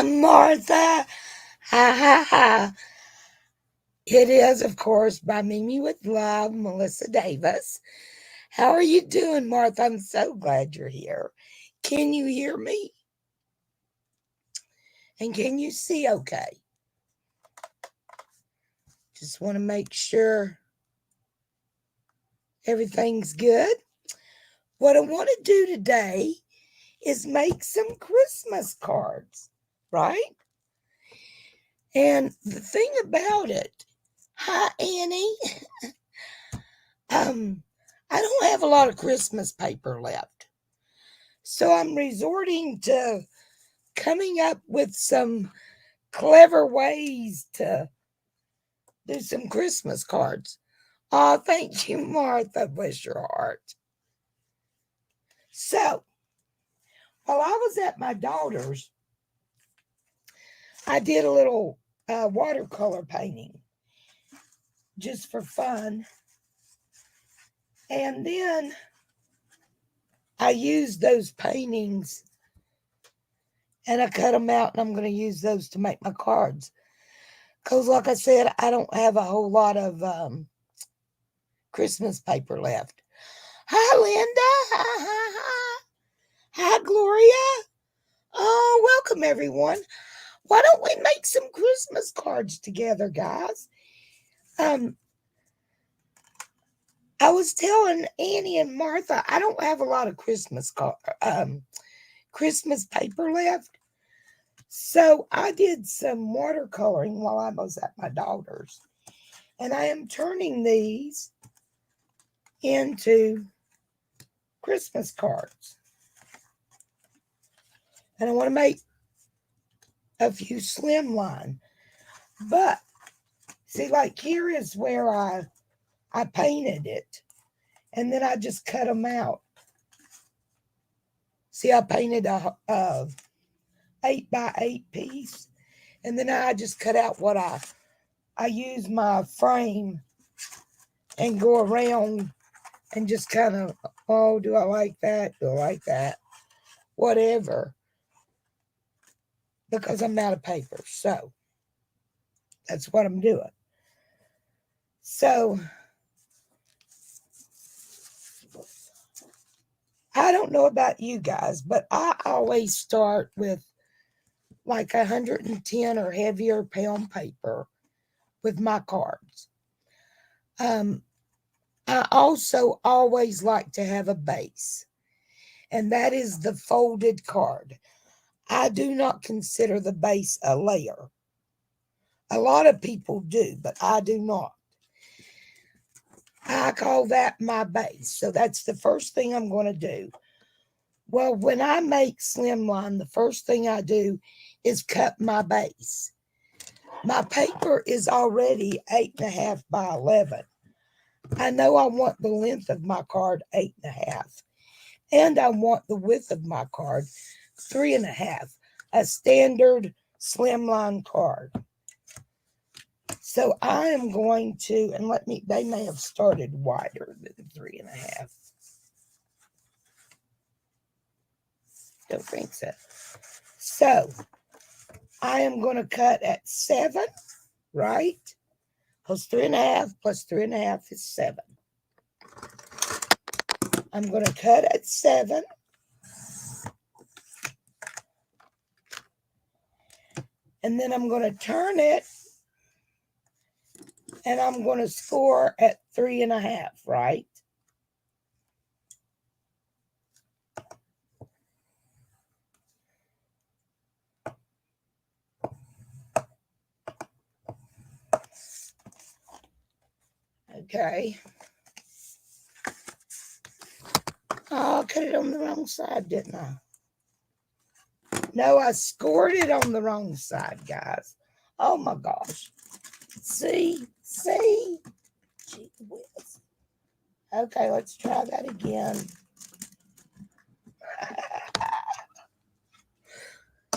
Martha. Ha ha ha. It is, of course, by Mimi with Love, Melissa Davis. How are you doing, Martha? I'm so glad you're here. Can you hear me? And can you see okay? Just want to make sure everything's good. What I want to do today is make some Christmas cards, right? And the thing about it, hi Annie, um, I don't have a lot of Christmas paper left. So I'm resorting to coming up with some clever ways to do some Christmas cards. Oh, thank you, Martha. Bless your heart. So, while I was at my daughter's, I did a little watercolor painting just for fun. And then I used those paintings and I cut them out, and I'm going to use those to make my cards. Because, like I said, I don't have a whole lot of Christmas paper left. Hi, Linda. Hi, hi, hi. Hi, Gloria. Oh, welcome, everyone. Why don't we make some Christmas cards together, guys? I was telling Annie and Martha, I don't have a lot of Christmas paper left. So I did some watercoloring while I was at my daughter's. And I am turning these into Christmas cards. And I want to make a few slimline. But see, like here is where I painted it. And then I just cut them out. See, I painted a 8x8 piece. And then I just cut out what I use my frame and go around and just kind of, oh, do I like that? Do I like that? Whatever. Because I'm out of paper. So that's what I'm doing. So I don't know about you guys, but I always start with like 110 or heavier pound paper with my cards. I also always like to have a base, and that is the folded card. I do not consider the base a layer. A lot of people do, but I do not. I call that my base. So that's the first thing I'm going to do. Well, when I make slimline, the first thing I do is cut my base. My paper is already 8.5 by 11. I know I want the length of my card 8.5, and I want the width of my card 3.5, a standard slimline card. So I am going to, and they may have started wider than 3.5. Don't think so. So I am going to cut at 7, right? Because 3.5 plus 3.5 is 7. I'm going to cut at 7. And then I'm going to turn it, and I'm going to score at 3.5, right? Okay. Oh, I cut it on the wrong side, didn't I? No, I scored it on the wrong side, guys. Oh my gosh. See? Gee whiz. Okay, let's try that again.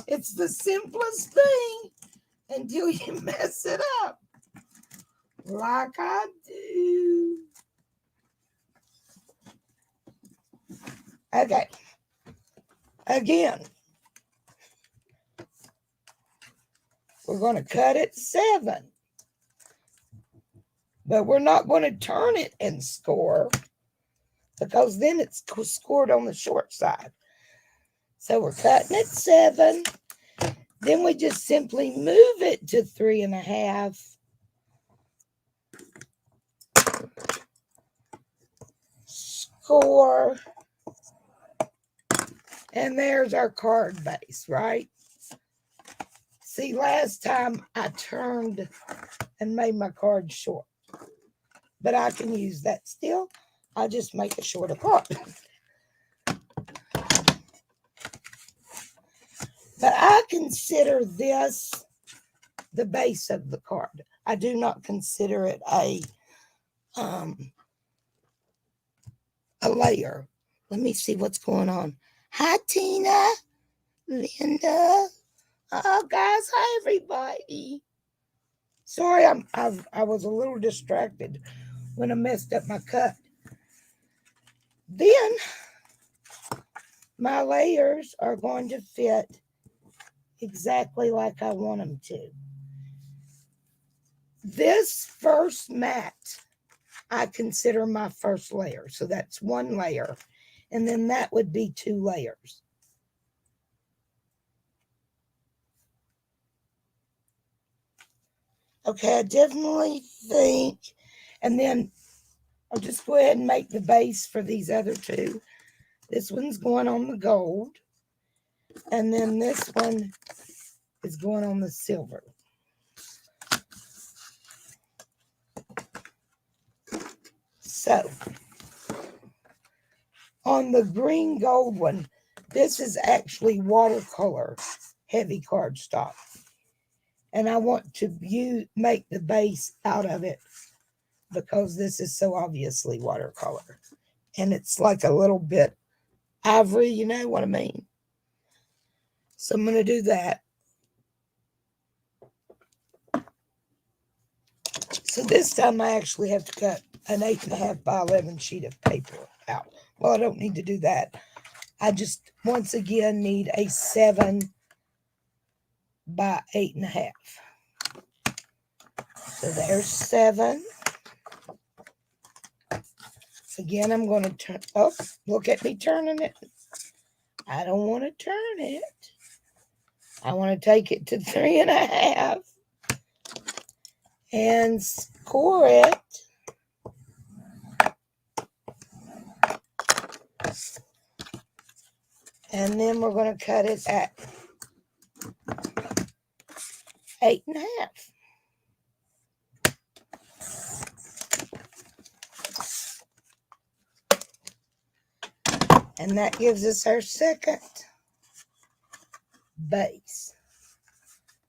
It's the simplest thing until you mess it up. Like I do. Okay. Again. we're going to cut it 7. But we're not going to turn it and score, because then it's scored on the short side. So we're cutting it 7. Then we just simply move it to 3.5. Score. And there's our card base, right? See, last time I turned and made my card short. But I can use that still. I'll just make a shorter card. But I consider this the base of the card. I do not consider it a layer. Let me see what's going on. Hi, Tina, Linda. Oh, guys, hi, everybody. Sorry, I was a little distracted when I messed up my cut. Then my layers are going to fit exactly like I want them to. This first mat, I consider my first layer. So that's 1 layer. And then that would be 2 layers. Okay, I definitely think, and then I'll just go ahead and make the base for these other 2. This one's going on the gold, and then this one is going on the silver. So, on the green gold one, this is actually watercolor heavy cardstock. And I want to make the base out of it because this is so obviously watercolor. And it's like a little bit ivory, you know what I mean? So I'm going to do that. So this time I actually have to cut an 8.5 by 11 sheet of paper out. Well, I don't need to do that. I just, once again, need a 7 by 8.5. So there's 7. Again, I'm going to turn, oh, look at me turning it. I don't want to turn it. I want to take it to 3.5 and score it. And then we're going to cut it at 8.5. And that gives us our second base.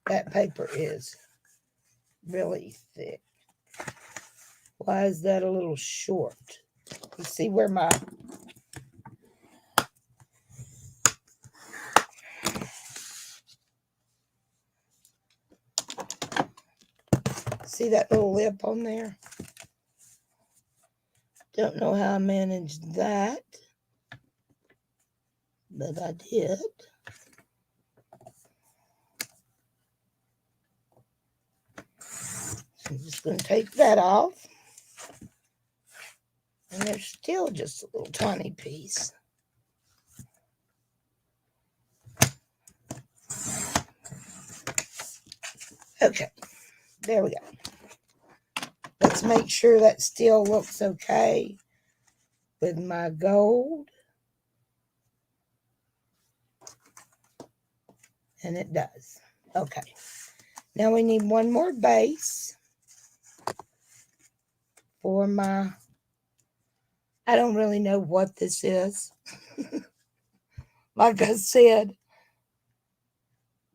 That paper is really thick. Why is that a little short? You see where my see that little lip on there? Don't know how I managed that, but I did. So I'm just going to take that off. And there's still just a little tiny piece. Okay, there we go. Let's make sure that still looks okay with my gold. And it does. Okay. Now we need one more base for my, I don't really know what this is. Like I said,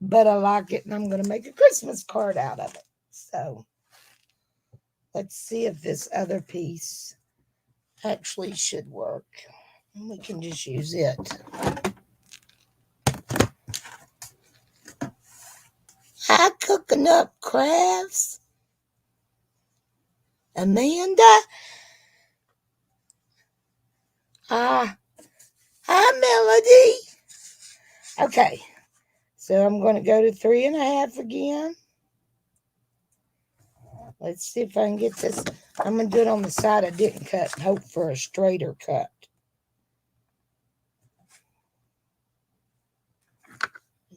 but I like it and I'm going to make a Christmas card out of it. So let's see if this other piece actually should work. And we can just use it. Hi, Cooking Up Crafts. Amanda. Hi, Melody. Okay, so I'm going to go to 3.5 again. Let's see if I can get this. I'm going to do it on the side I didn't cut and hope for a straighter cut.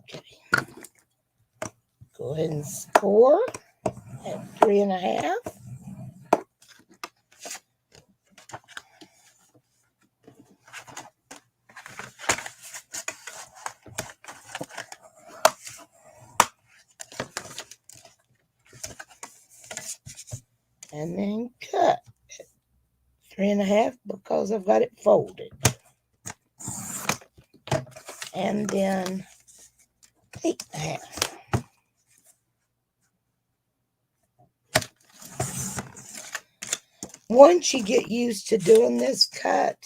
Okay. Go ahead and score at 3.5. And then cut at 3.5 because I've got it folded. And then 8.5. Once you get used to doing this cut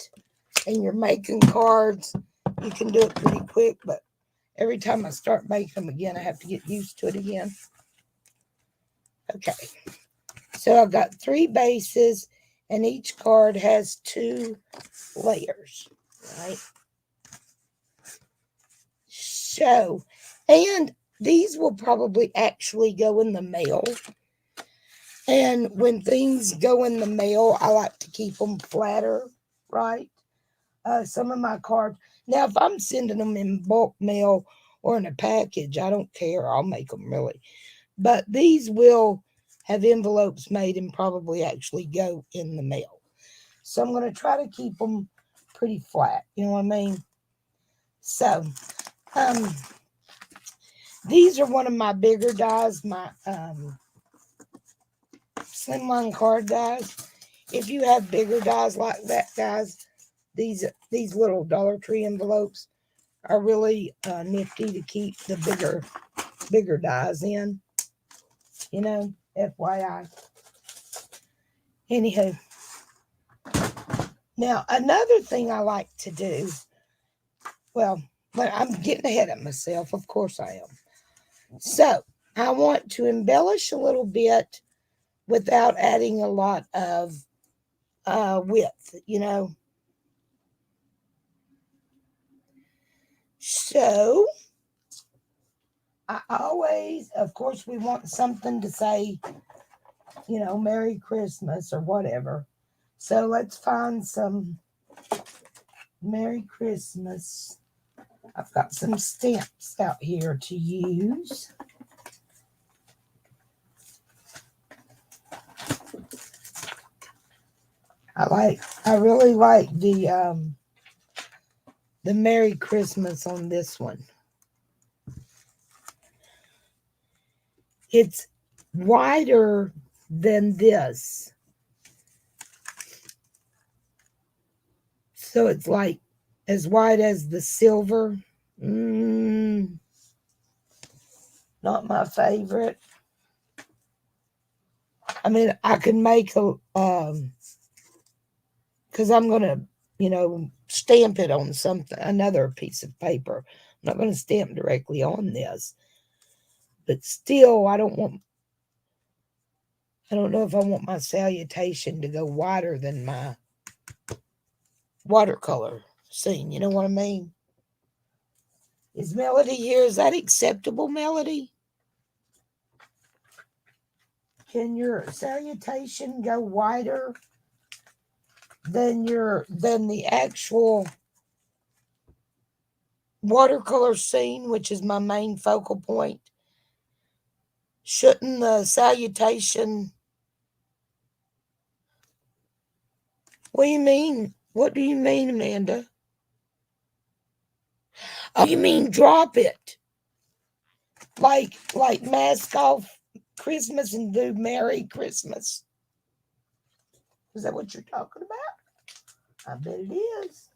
and you're making cards, you can do it pretty quick, but every time I start making them again, I have to get used to it again. Okay, so I've got 3 bases, and each card has 2 layers, right? So, and these will probably actually go in the mail. And when things go in the mail, I like to keep them flatter, right? Some of my cards. Now, if I'm sending them in bulk mail or in a package, I don't care. I'll make them really. But these will have envelopes made and probably actually go in the mail. So I'm going to try to keep them pretty flat. You know what I mean? So, these are one of my bigger dies, my Slimline card dies. If you have bigger dies like that, guys, these little Dollar Tree envelopes are really nifty to keep the bigger dies in. You know, FYI. Anywho, now another thing I like to do. Well, I'm getting ahead of myself. Of course I am. So I want to embellish a little bit without adding a lot of width, you know. So I always, of course, we want something to say, you know, Merry Christmas or whatever. So let's find some Merry Christmas. I've got some stamps out here to use. I really like the Merry Christmas on this one. It's wider than this. So it's like as wide as the silver. Not my favorite. I mean, I could make a, because I'm going to, you know, stamp it on something, another piece of paper. I'm not going to stamp directly on this. But still, I don't know if I want my salutation to go wider than my watercolor scene. You know what I mean? Is Melody here? Is that acceptable, Melody? Can your salutation go wider than the actual watercolor scene, which is my main focal point? Shouldn't the salutation... What do you mean? What do you mean, Amanda? Oh, you mean drop it? Like mask off Christmas and do Merry Christmas? Is that what you're talking about? I bet it is.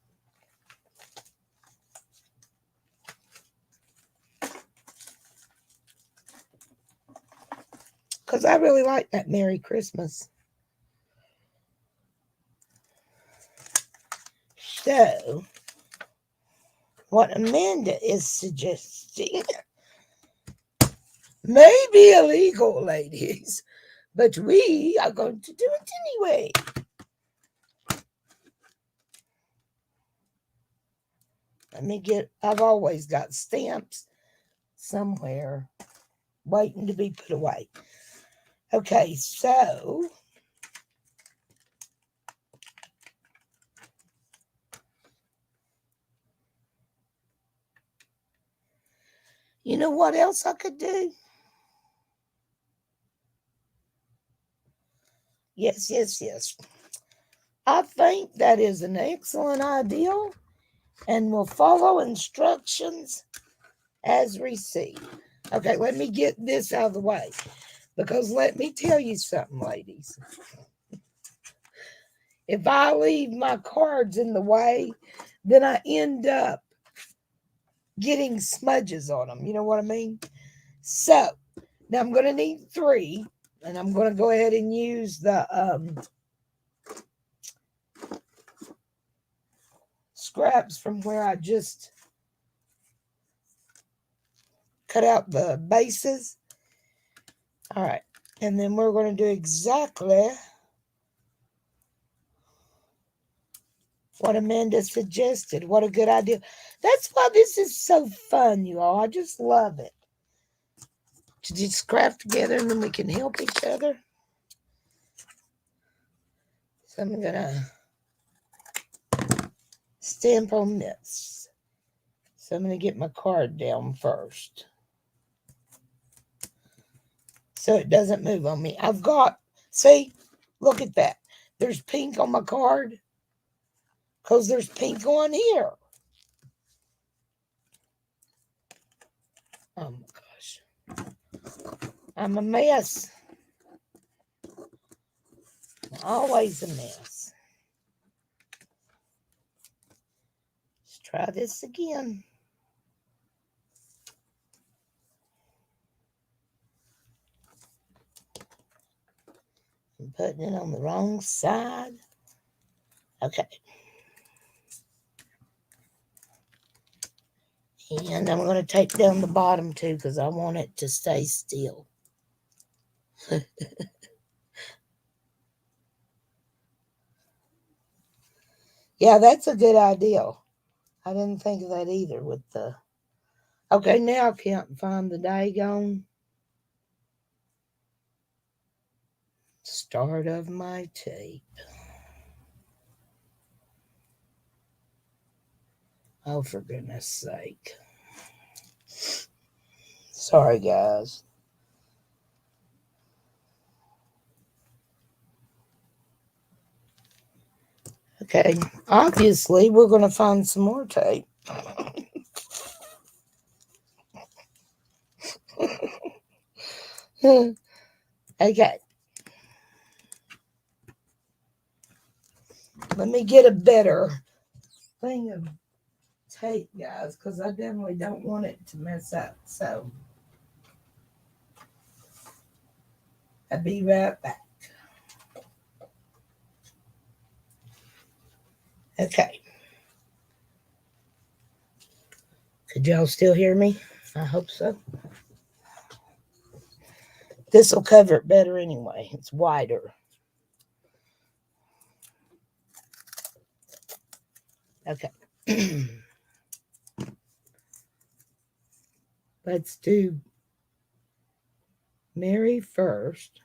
Because I really like that Merry Christmas. So, what Amanda is suggesting may be illegal, ladies, but we are going to do it anyway. I've always got stamps somewhere waiting to be put away. Okay, so you know what else I could do? Yes. I think that is an excellent idea and will follow instructions as received. Okay, let me get this out of the way because let me tell you something, ladies. If I leave my cards in the way, then I end up getting smudges on them. You know what I mean? So now I'm going to need 3, and I'm going to go ahead and use the scraps from where I just cut out the bases. All right, and then we're going to do exactly what Amanda suggested. What a good idea. That's why this is so fun, you all. I just love it. To just craft together and then we can help each other. So I'm going to stamp on this. So I'm going to get my card down first, so it doesn't move on me. I've got, see, look at that. There's pink on my card because there's pink on here. Oh my gosh. I'm a mess. Always a mess. Let's try this again. I'm putting it on the wrong side. Okay. And I'm going to take down the bottom too because I want it to stay still. Yeah, that's a good idea. I didn't think of that either with the... Okay, now I can't find the daggone start of my tape. Oh, for goodness sake. Sorry, guys. Okay, obviously, we're going to find some more tape. Okay. Let me get a better thing of tape, guys, because I definitely don't want it to mess up. So, I'll be right back. Okay. Could y'all still hear me? I hope so. This will cover it better anyway. It's wider. Okay. Let's do Mary first.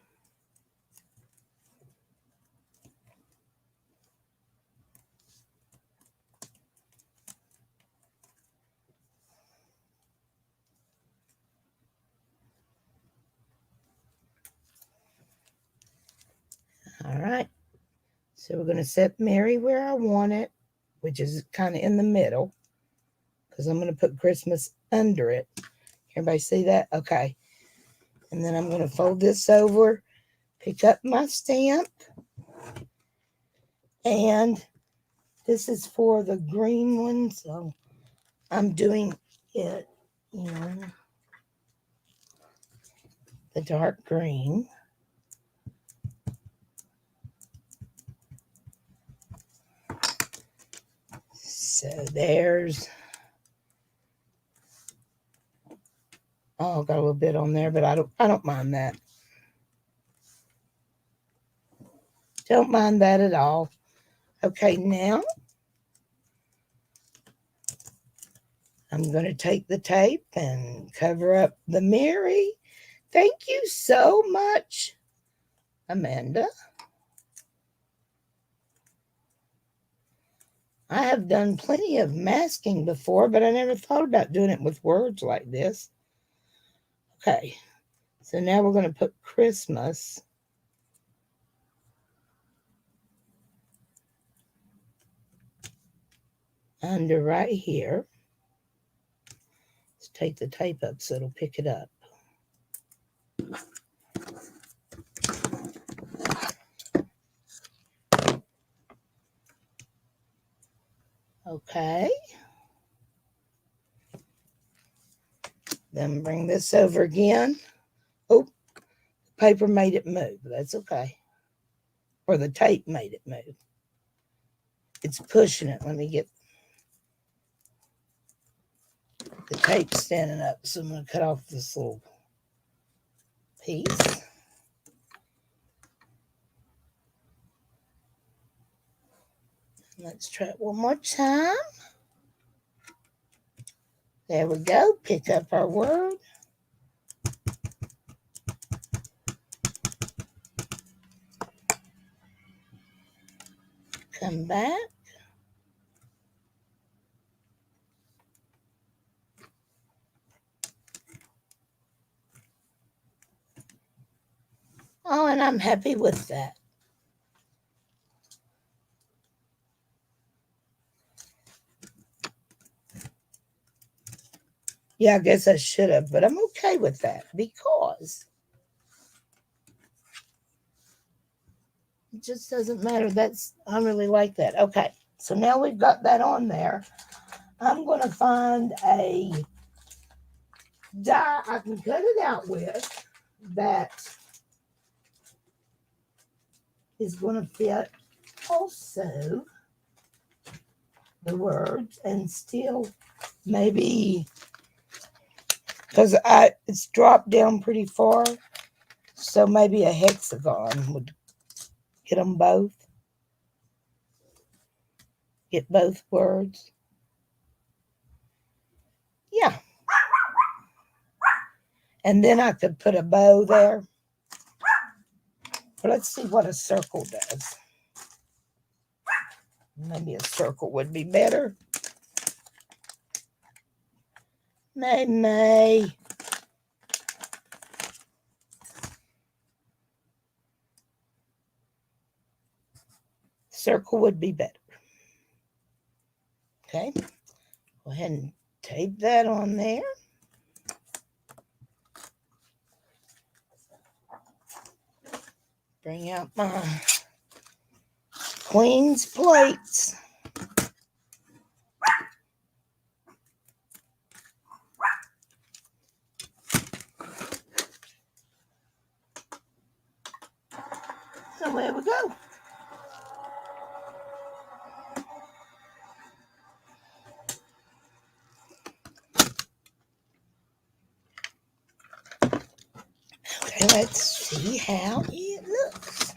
All right. So we're going to set Mary where I want it, which is kind of in the middle, because I'm going to put Christmas under it. Everybody see that? Okay. And then I'm going to fold this over, pick up my stamp, and this is for the green one, so I'm doing it in the dark green. So there's, oh, got a little bit on there, but I don't mind that. Don't mind that at all. Okay, now I'm going to take the tape and cover up the Mary. Thank you so much, Amanda. I have done plenty of masking before, but I never thought about doing it with words like this. Okay, so now we're going to put Christmas under right here. Let's take the tape up so it'll pick it up. Okay. Then bring this over again. Oh, the paper made it move. That's okay. Or the tape made it move. It's pushing it. Let me get the tape standing up. So I'm going to cut off this little piece. Let's try it one more time. There we go. Pick up our word. Come back. Oh, and I'm happy with that. Yeah, I guess I should have, but I'm okay with that because it just doesn't matter. I really like that. Okay, so now we've got that on there. I'm going to find a die I can cut it out with that is going to fit also the words and still maybe, because it's dropped down pretty far, so maybe a hexagon would get them both. Get both words. Yeah. And then I could put a bow there. But let's see what a circle does. Maybe a circle would be better. May. Circle would be better. Okay. Go ahead and tape that on there. Bring out my Queen's plates. So there we go. Okay, let's see how it looks.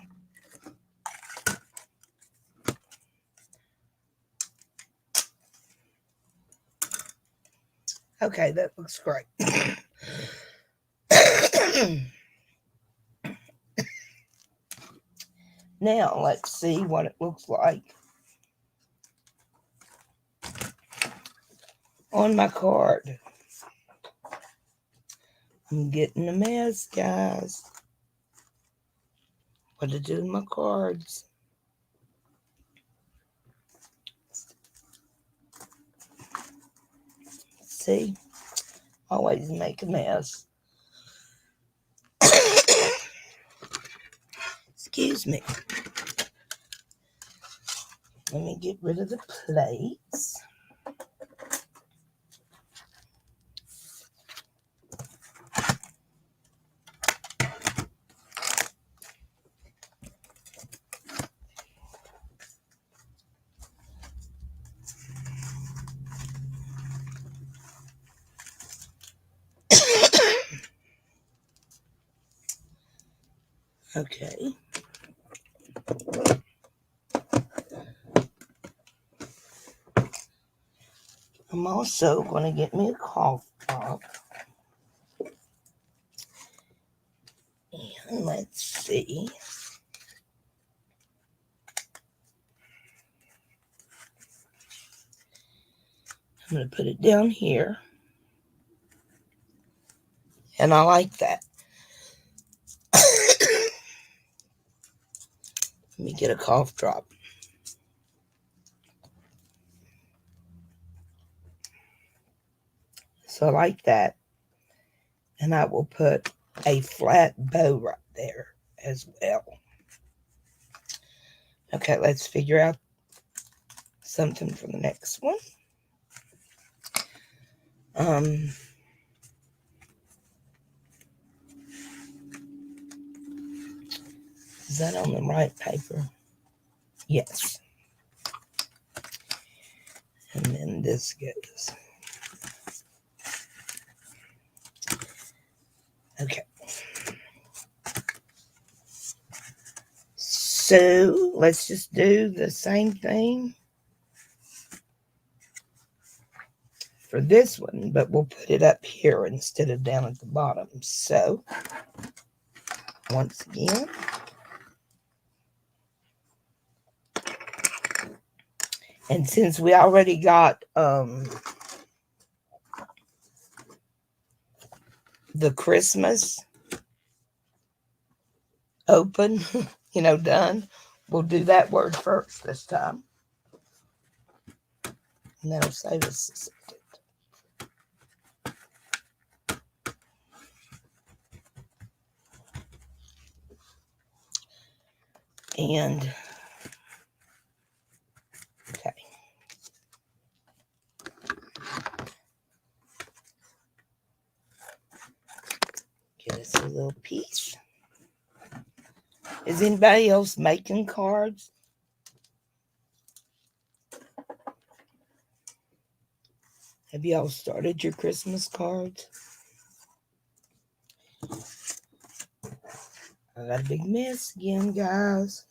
Okay, that looks great. Now let's see what it looks like on my card. I'm getting a mess, guys. What to do with my cards? See? Always make a mess. Excuse me. Let me get rid of the plates. Okay. I'm also going to get me a cough drop. And let's see. I'm going to put it down here. And I like that. Let me get a cough drop. So I like that. And I will put a flat bow right there as well. Okay, let's figure out something for the next one. Is that on the right paper? Yes. And then this goes. Okay. So let's just do the same thing for this one, but we'll put it up here instead of down at the bottom. So once again, and since we already got the Christmas open, done, we'll do that word first this time. And that'll save us a second. And okay. Get us a little piece. Is anybody else making cards? Have y'all started your Christmas cards? I got a big mess again, guys.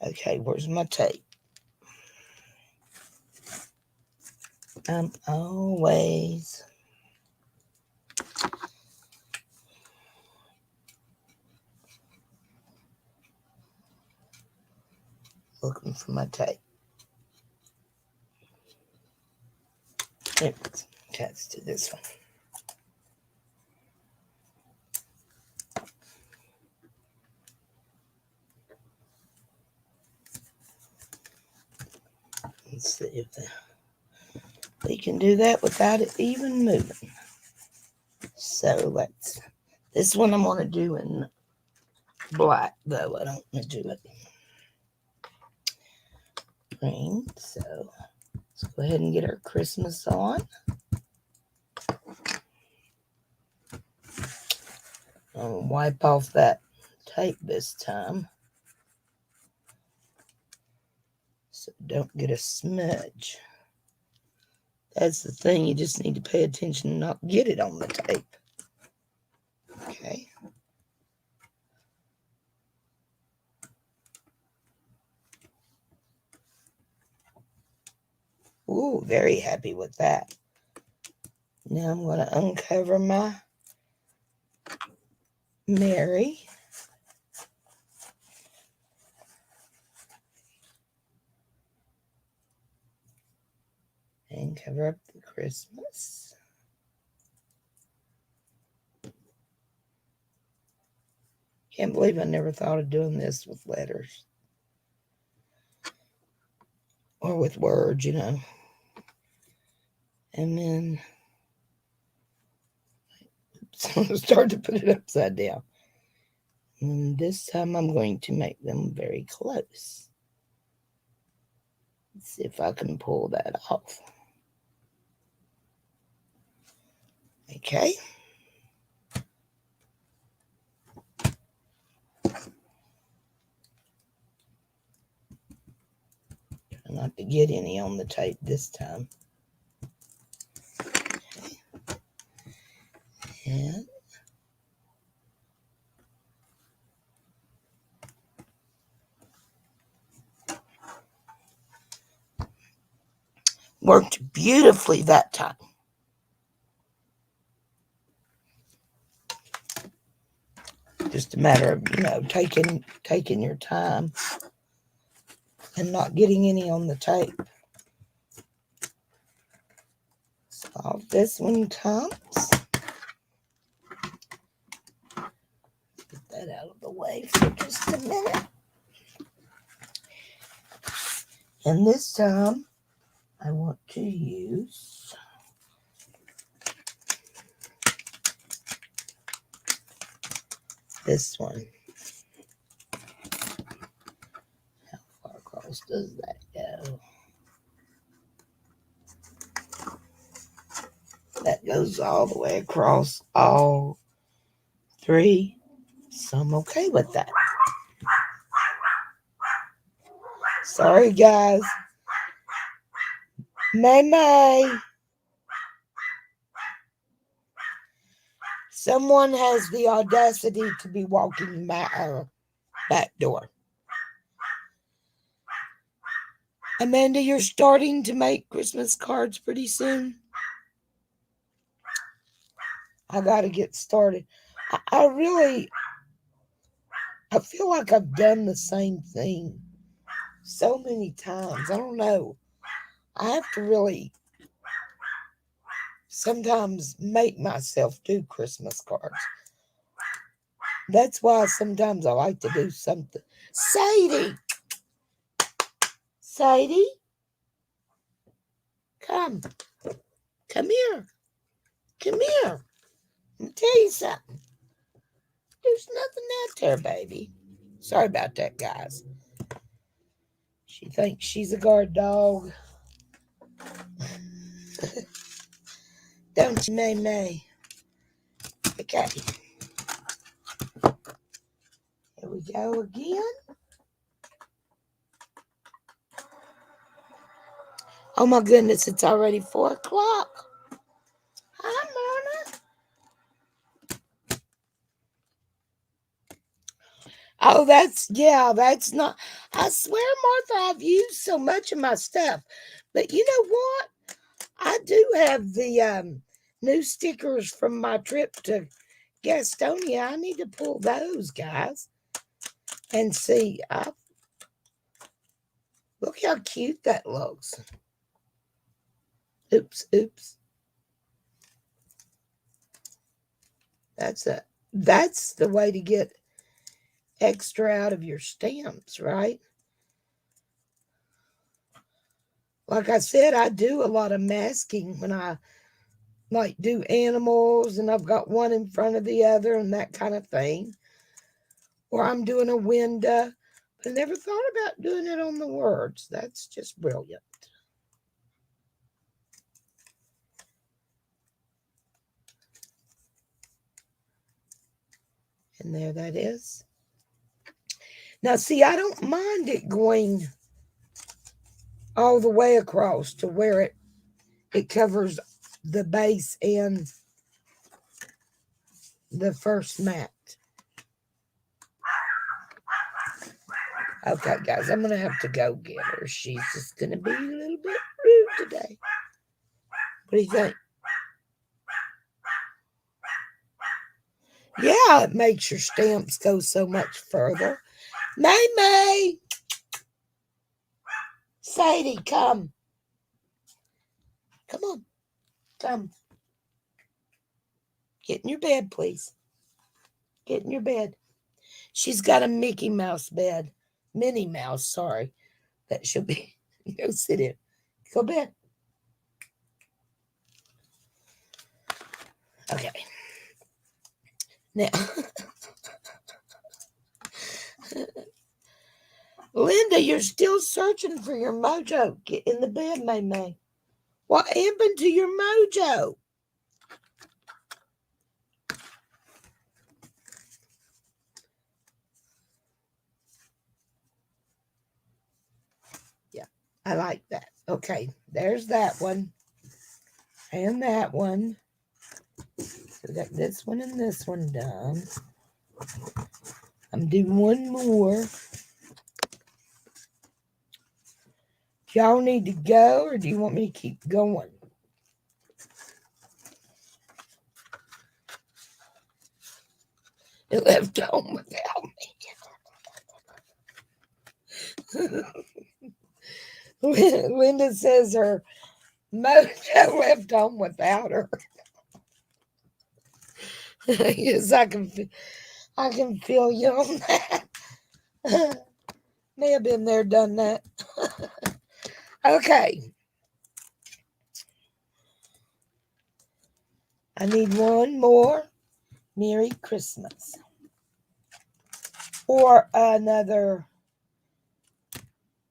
Okay, where's my tape? I'm always looking for my tape. There it is. Okay, let's do this one. Let's see if we can do that without it even moving. So this one I'm going to do in black, though. I don't want to do it green. So let's go ahead and get our Christmas on. I'll wipe off that tape this time, so don't get a smudge. That's the thing, you just need to pay attention and not get it on the tape. Okay. Ooh, very happy with that. Now I'm going to uncover my Mary. And cover up the Christmas. Can't believe I never thought of doing this with letters. Or with words, And then I'm going to start to put it upside down. And this time I'm going to make them very close. Let's see if I can pull that off. Okay. Try not to get any on the tape this time. Okay. And worked beautifully that time. Just a matter of, taking your time and not getting any on the tape. Off this one comes. Get that out of the way for just a minute. And this time, I want to use this one. How far across does that go? That goes all the way across all three. So I'm okay with that. Sorry, guys. May. Someone has the audacity to be walking by our back door. Amanda, you're starting to make Christmas cards pretty soon. I got to get started. I feel like I've done the same thing so many times. I don't know. I have to really sometimes make myself do Christmas cards. That's why sometimes I like to do something. Sadie! Come. Come here. Let me tell you something. There's nothing out there, baby. Sorry about that, guys. She thinks she's a guard dog. Don't you, May? Okay. Here we go again. Oh my goodness, it's already 4 o'clock. Hi, Myrna. Oh, that's not. I swear, Martha, I've used so much of my stuff. But you know what? I do have the new stickers from my trip to Gastonia. I need to pull those, guys, and see. Look how cute that looks. Oops. That's the way to get extra out of your stamps, right? Like I said, I do a lot of masking when I do animals, and I've got one in front of the other and that kind of thing. Or I'm doing a window. But I never thought about doing it on the words. That's just brilliant. And there that is. Now, see, I don't mind it going all the way across to where it covers the base and the first mat. Okay, guys, I'm going to have to go get her. She's just going to be a little bit rude today. What do you think? Yeah, it makes your stamps go so much further. May. Sadie, come. Come on. Come. Get in your bed, please. Get in your bed. She's got a Mickey Mouse bed. Minnie Mouse, sorry. That she'll be. Go sit in. Go bed. Okay. Now, Linda, you're still searching for your mojo. Get in the bed, May. What happened to your mojo? Yeah, I like that. Okay, there's that one. And that one. We got this one and this one done. I'm doing one more. Do y'all need to go, or do you want me to keep going? It left home without me. Linda says her Mojo left home without her. Yes, I can feel you on that. May have been there, done that. Okay. I need one more Merry Christmas. Or another,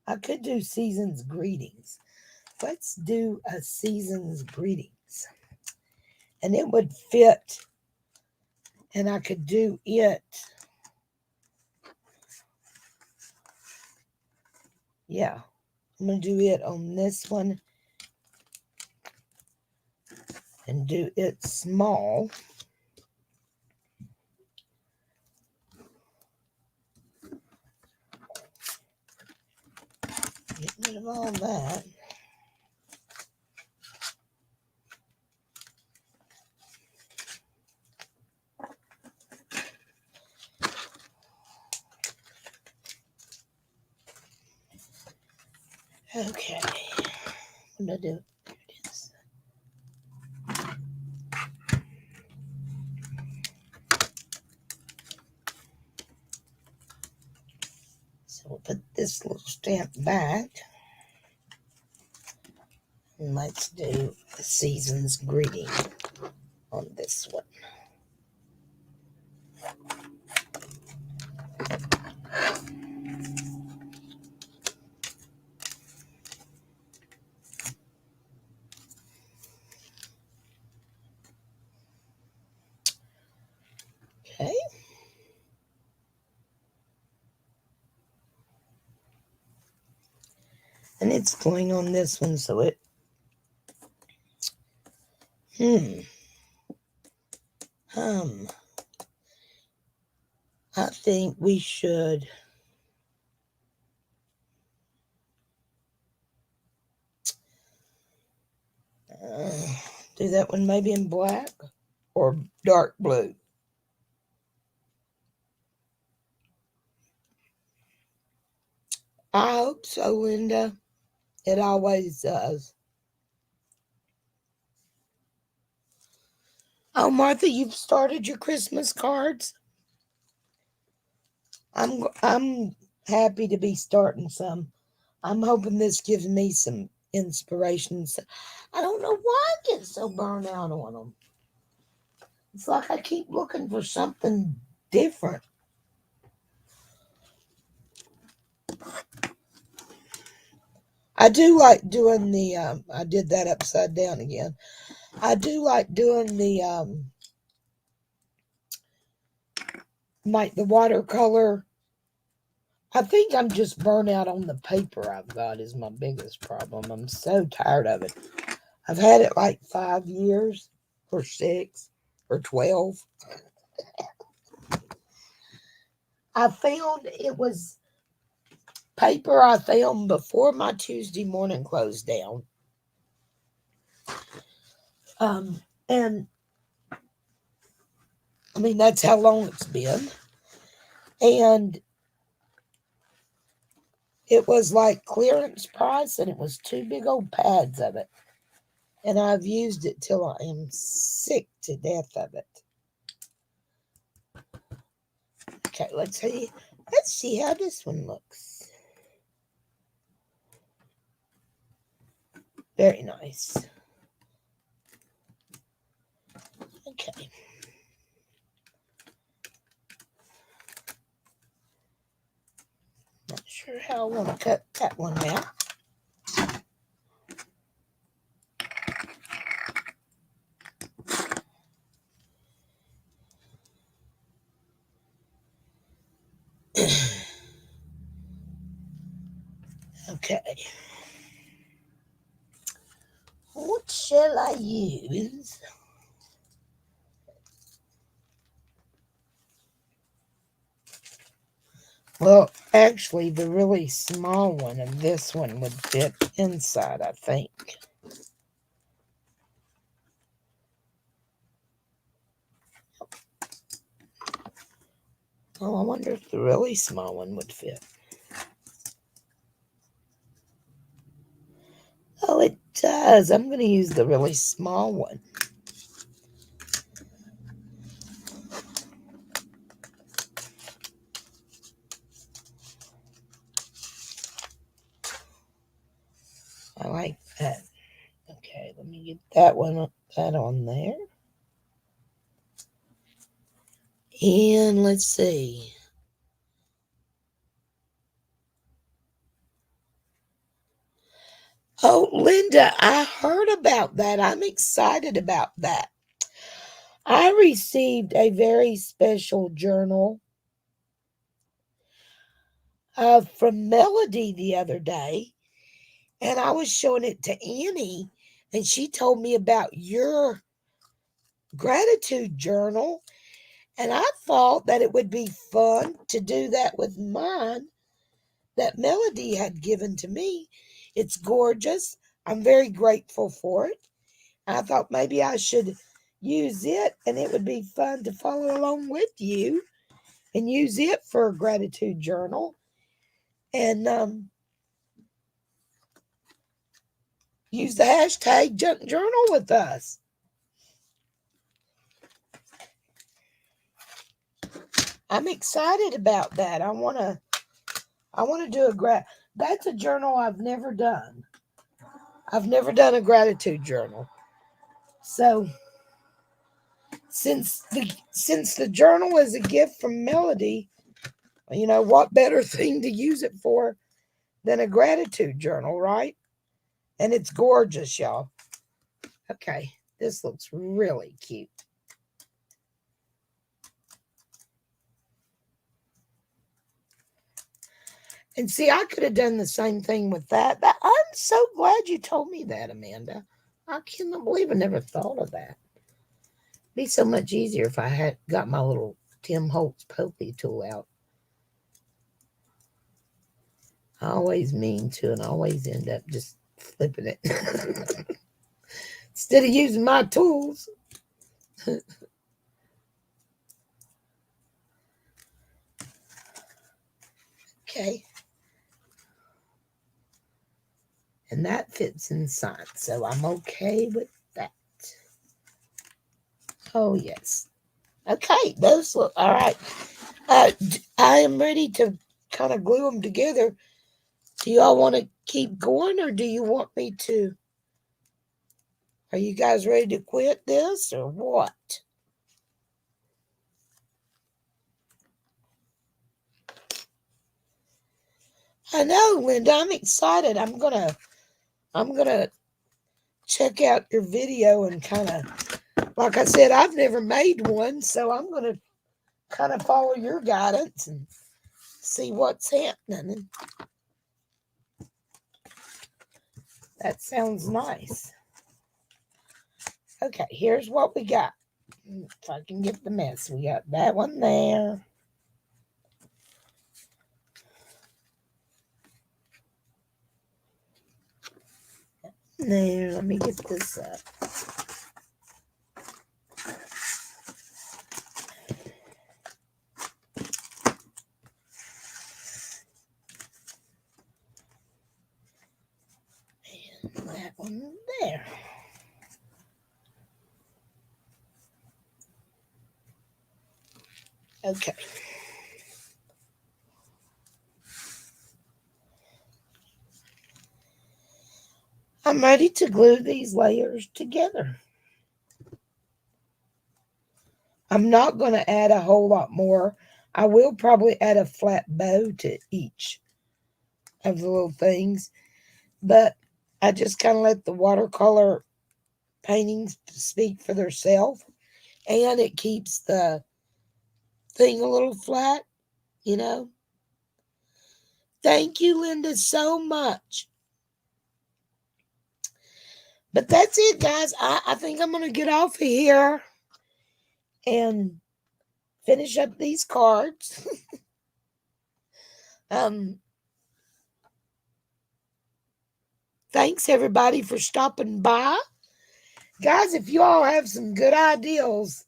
I could do season's greetings. Let's do a season's greetings. And it would fit, and I could do it. Yeah, I'm going to do it on this one and do it small. Get rid of all that. Okay, I'm going to do it. There it is. So we'll put this little stamp back. And let's do the season's greeting on this one. Okay. And it's going on this one, so it, I think we should do that one maybe in black or dark blue. I hope so, Linda. It always does. Oh, Martha, you've started your Christmas cards? I'm happy to be starting some. I'm hoping this gives me some inspiration. I don't know why I get so burned out on them. It's like I keep looking for something different. I do like doing the, I did that upside down again. I do like doing the, like the watercolor. I think I'm just burnt out on the paper I've got is my biggest problem. I'm so tired of it. I've had it like 5 years or 6 or 12. I found it was paper I found before my Tuesday morning closed down. And I mean, that's how long it's been. And it was like clearance price, and it was 2 big old pads of it. And I've used it till I am sick to death of it. Okay, let's see how this one looks. Very nice. Okay. Not sure how I want to cut that one out. Okay. What shall I use? Well, actually, the really small one of this one would fit inside, I think. Oh, I wonder if the really small one would fit. Oh, it does. because I'm going to use the really small one. I like that. Okay, let me get that on there. And let's see. Oh, Linda, I heard about that. I'm excited about that. I received a very special journal from Melody the other day, and I was showing it to Annie, and she told me about your gratitude journal, and I thought that it would be fun to do that with mine that Melody had given to me. It's gorgeous. I'm very grateful for it. I thought maybe I should use it and it would be fun to follow along with you and use it for a gratitude journal and use the hashtag junk journal with us. I'm excited about that. I want to do that's a journal I've never done. I've never done a gratitude journal. So since the journal is a gift from Melody, what better thing to use it for than a gratitude journal, right? And it's gorgeous, y'all. Okay, this looks really cute. And see, I could have done the same thing with that. I'm so glad you told me that, Amanda. I cannot believe I never thought of that. It'd be so much easier if I had got my little Tim Holtz Pokey tool out. I always mean to, and I always end up just flipping it. Instead of using my tools. Okay. And that fits inside, so I'm okay with that. Oh, yes. Okay, those look all right. I am ready to kind of glue them together. Do y'all want to keep going, or do you want me to? Are you guys ready to quit this, or what? I know, Linda. I'm excited. I'm gonna check out your video and kind of, like I said, I've never made one, so I'm gonna kind of follow your guidance and see what's happening. That sounds nice. Okay, here's what we got. If I can get the mess, we got that one there. There, let me get this up. And that one there. Okay. I'm ready to glue these layers together. I'm not going to add a whole lot more. I will probably add a flat bow to each of the little things, but I just kind of let the watercolor paintings speak for themselves, and it keeps the thing a little flat, you know. Thank you, Linda, so much. But that's it, guys. I think I'm going to get off of here and finish up these cards. Thanks, everybody, for stopping by. Guys, if you all have some good ideas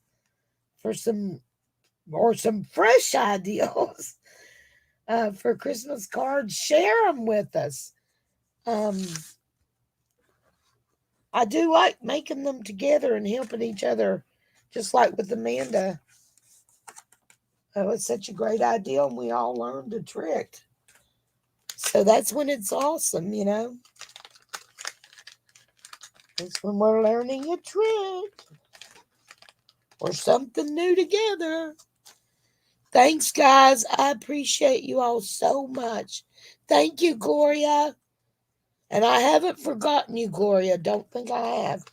for some fresh ideas for Christmas cards, share them with us. I do like making them together and helping each other, just like with Amanda. Oh, it's such a great idea, and we all learned a trick. So that's when it's awesome, you know. It's when we're learning a trick or something new together. Thanks, guys. I appreciate you all so much. Thank you, Gloria. And I haven't forgotten you, Gloria. Don't think I have.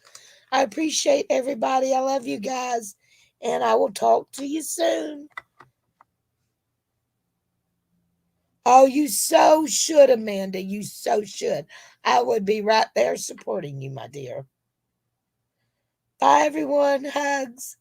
I appreciate everybody. I love you guys. And I will talk to you soon. Oh, you so should, Amanda. You so should. I would be right there supporting you, my dear. Bye, everyone. Hugs.